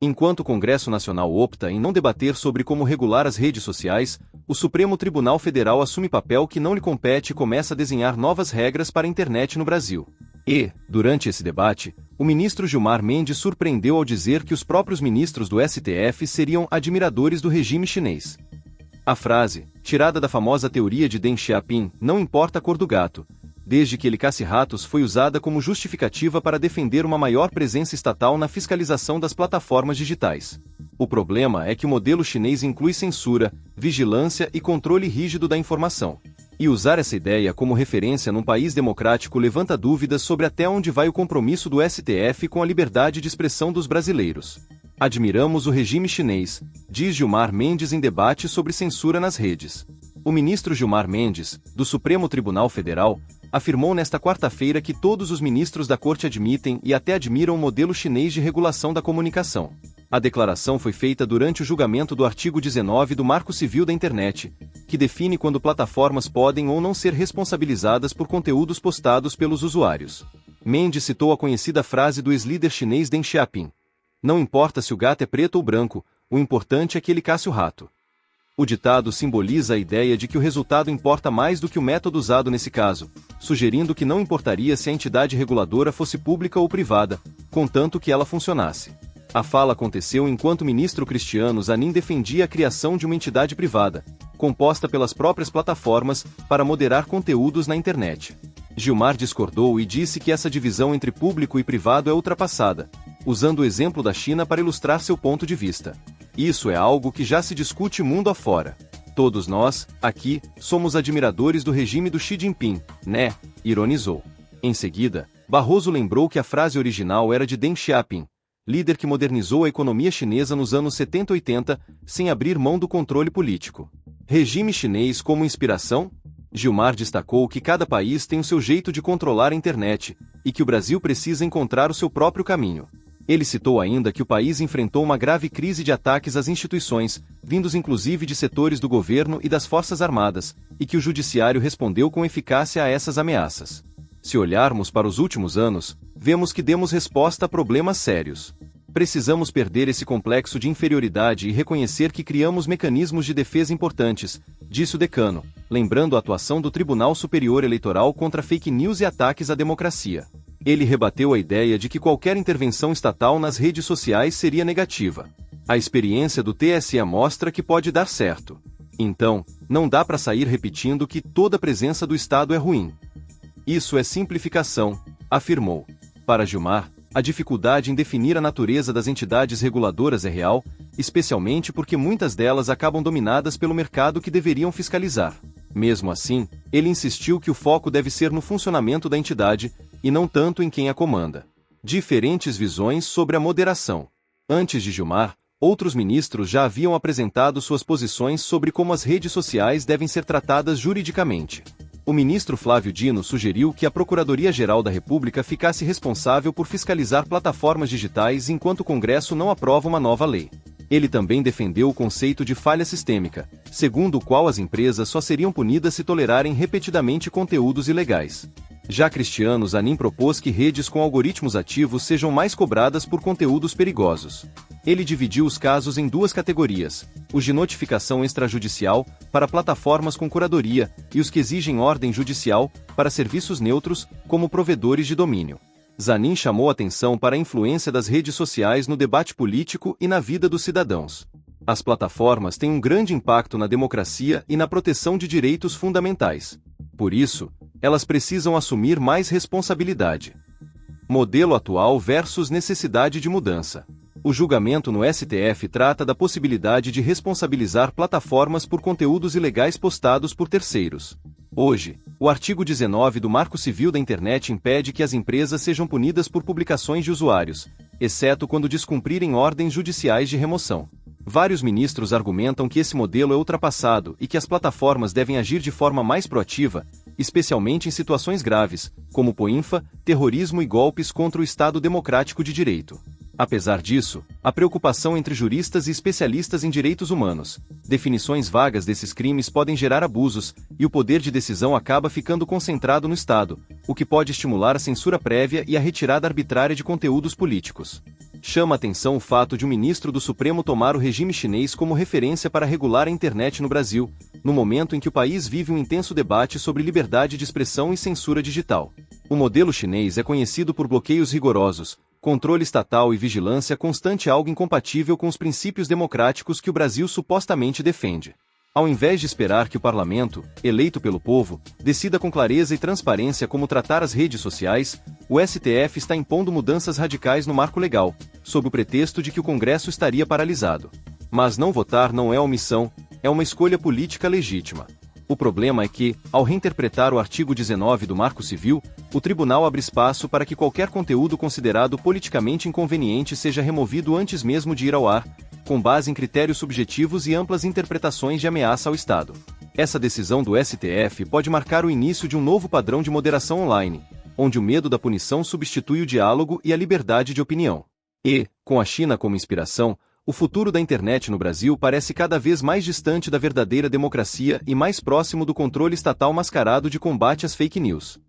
Enquanto o Congresso Nacional opta em não debater sobre como regular as redes sociais, o Supremo Tribunal Federal assume papel que não lhe compete e começa a desenhar novas regras para a internet no Brasil. E, durante esse debate, o ministro Gilmar Mendes surpreendeu ao dizer que os próprios ministros do STF seriam admiradores do regime chinês. A frase, tirada da famosa teoria de Deng Xiaoping, não importa a cor do gato, desde que ele casse ratos, foi usada como justificativa para defender uma maior presença estatal na fiscalização das plataformas digitais. O problema é que o modelo chinês inclui censura, vigilância e controle rígido da informação. E usar essa ideia como referência num país democrático levanta dúvidas sobre até onde vai o compromisso do STF com a liberdade de expressão dos brasileiros. Admiramos o regime chinês, diz Gilmar Mendes em debate sobre censura nas redes. O ministro Gilmar Mendes, do Supremo Tribunal Federal, afirmou nesta quarta-feira que todos os ministros da corte admitem e até admiram o modelo chinês de regulação da comunicação. A declaração foi feita durante o julgamento do artigo 19 do Marco Civil da Internet, que define quando plataformas podem ou não ser responsabilizadas por conteúdos postados pelos usuários. Mendes citou a conhecida frase do ex-líder chinês Deng Xiaoping: "Não importa se o gato é preto ou branco, o importante é que ele casse o rato." O ditado simboliza a ideia de que o resultado importa mais do que o método usado nesse caso, sugerindo que não importaria se a entidade reguladora fosse pública ou privada, contanto que ela funcionasse. A fala aconteceu enquanto o ministro Cristiano Zanin defendia a criação de uma entidade privada, composta pelas próprias plataformas, para moderar conteúdos na internet. Gilmar discordou e disse que essa divisão entre público e privado é ultrapassada, usando o exemplo da China para ilustrar seu ponto de vista. Isso é algo que já se discute mundo afora. Todos nós, aqui, somos admiradores do regime do Xi Jinping, né? Ironizou. Em seguida, Barroso lembrou que a frase original era de Deng Xiaoping, líder que modernizou a economia chinesa nos anos 70 e 80, sem abrir mão do controle político. Regime chinês como inspiração? Gilmar destacou que cada país tem o seu jeito de controlar a internet, e que o Brasil precisa encontrar o seu próprio caminho. Ele citou ainda que o país enfrentou uma grave crise de ataques às instituições, vindos inclusive de setores do governo e das Forças Armadas, e que o judiciário respondeu com eficácia a essas ameaças. Se olharmos para os últimos anos, vemos que demos resposta a problemas sérios. Precisamos perder esse complexo de inferioridade e reconhecer que criamos mecanismos de defesa importantes, disse o decano, lembrando a atuação do Tribunal Superior Eleitoral contra fake news e ataques à democracia. Ele rebateu a ideia de que qualquer intervenção estatal nas redes sociais seria negativa. A experiência do TSE mostra que pode dar certo. Então, não dá para sair repetindo que toda presença do Estado é ruim. Isso é simplificação, afirmou. Para Gilmar, a dificuldade em definir a natureza das entidades reguladoras é real, especialmente porque muitas delas acabam dominadas pelo mercado que deveriam fiscalizar. Mesmo assim, ele insistiu que o foco deve ser no funcionamento da entidade, e não tanto em quem a comanda. Diferentes visões sobre a moderação. Antes de Gilmar, outros ministros já haviam apresentado suas posições sobre como as redes sociais devem ser tratadas juridicamente. O ministro Flávio Dino sugeriu que a Procuradoria-Geral da República ficasse responsável por fiscalizar plataformas digitais enquanto o Congresso não aprova uma nova lei. Ele também defendeu o conceito de falha sistêmica, segundo o qual as empresas só seriam punidas se tolerarem repetidamente conteúdos ilegais. Já Cristiano Zanin propôs que redes com algoritmos ativos sejam mais cobradas por conteúdos perigosos. Ele dividiu os casos em duas categorias: os de notificação extrajudicial, para plataformas com curadoria, e os que exigem ordem judicial, para serviços neutros, como provedores de domínio. Zanin chamou atenção para a influência das redes sociais no debate político e na vida dos cidadãos. As plataformas têm um grande impacto na democracia e na proteção de direitos fundamentais. Por isso, elas precisam assumir mais responsabilidade. Modelo atual versus necessidade de mudança. O julgamento no STF trata da possibilidade de responsabilizar plataformas por conteúdos ilegais postados por terceiros. Hoje, o artigo 19 do Marco Civil da Internet impede que as empresas sejam punidas por publicações de usuários, exceto quando descumprirem ordens judiciais de remoção. Vários ministros argumentam que esse modelo é ultrapassado e que as plataformas devem agir de forma mais proativa, especialmente em situações graves, como poinfa, terrorismo e golpes contra o Estado Democrático de Direito. Apesar disso, a preocupação entre juristas e especialistas em direitos humanos, definições vagas desses crimes podem gerar abusos, e o poder de decisão acaba ficando concentrado no Estado, o que pode estimular a censura prévia e a retirada arbitrária de conteúdos políticos. Chama a atenção o fato de um ministro do Supremo tomar o regime chinês como referência para regular a internet no Brasil, no momento em que o país vive um intenso debate sobre liberdade de expressão e censura digital. O modelo chinês é conhecido por bloqueios rigorosos, controle estatal e vigilância constante, algo incompatível com os princípios democráticos que o Brasil supostamente defende. Ao invés de esperar que o parlamento, eleito pelo povo, decida com clareza e transparência como tratar as redes sociais, o STF está impondo mudanças radicais no marco legal, sob o pretexto de que o Congresso estaria paralisado. Mas não votar não é omissão, é uma escolha política legítima. O problema é que, ao reinterpretar o artigo 19 do Marco Civil, o tribunal abre espaço para que qualquer conteúdo considerado politicamente inconveniente seja removido antes mesmo de ir ao ar, com base em critérios subjetivos e amplas interpretações de ameaça ao Estado. Essa decisão do STF pode marcar o início de um novo padrão de moderação online, onde o medo da punição substitui o diálogo e a liberdade de opinião. E, com a China como inspiração, o futuro da internet no Brasil parece cada vez mais distante da verdadeira democracia e mais próximo do controle estatal mascarado de combate às fake news.